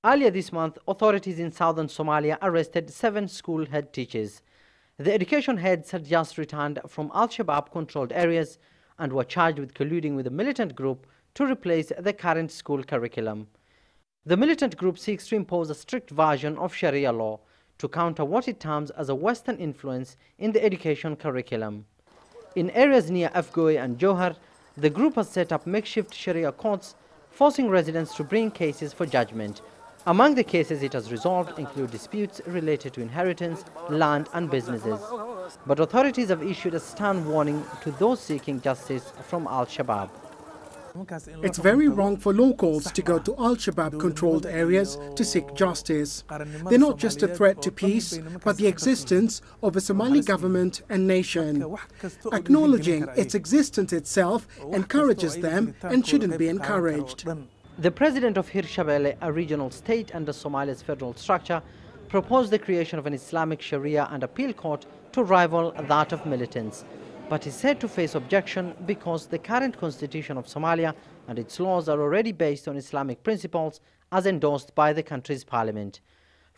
Earlier this month, authorities in southern Somalia arrested 7 school head teachers. The education heads had just returned from Al-Shabaab controlled areas and were charged with colluding with a militant group to replace the current school curriculum. The militant group seeks to impose a strict version of Sharia law to counter what it terms as a Western influence in the education curriculum. In areas near Afgoy and Johar, the group has set up makeshift Sharia courts, forcing residents to bring cases for judgment. Among the cases it has resolved include disputes related to inheritance, land and businesses. But authorities have issued a stern warning to those seeking justice from Al-Shabaab. It's very wrong for locals to go to Al-Shabaab-controlled areas to seek justice. They're not just a threat to peace, but the existence of a Somali government and nation. Acknowledging its existence itself encourages them and shouldn't be encouraged. The president of Hirshabelle, a regional state under Somalia's federal structure, proposed the creation of an Islamic Sharia and appeal court to rival that of militants, but is said to face objection because the current constitution of Somalia and its laws are already based on Islamic principles as endorsed by the country's parliament.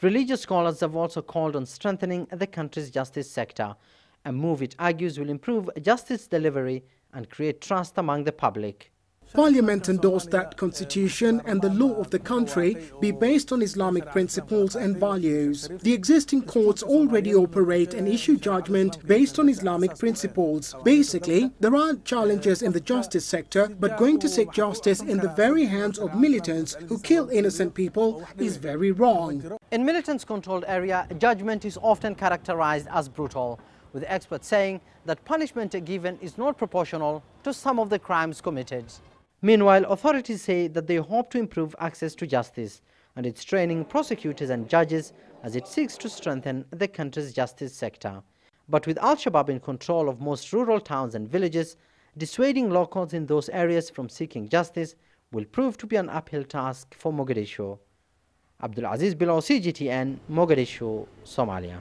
Religious scholars have also called on strengthening the country's justice sector, a move it argues will improve justice delivery and create trust among the public. Parliament endorsed that constitution and the law of the country be based on Islamic principles and values. The existing courts already operate and issue judgment based on Islamic principles. Basically, there aren't challenges in the justice sector, but going to seek justice in the very hands of militants who kill innocent people is very wrong. In militants-controlled area, judgment is often characterized as brutal, with experts saying that punishment given is not proportional to some of the crimes committed. Meanwhile, authorities say that they hope to improve access to justice, and it's training prosecutors and judges as it seeks to strengthen the country's justice sector. But with Al-Shabaab in control of most rural towns and villages, dissuading locals in those areas from seeking justice will prove to be an uphill task for Mogadishu. Abdulaziz Billow, CGTN, Mogadishu, Somalia.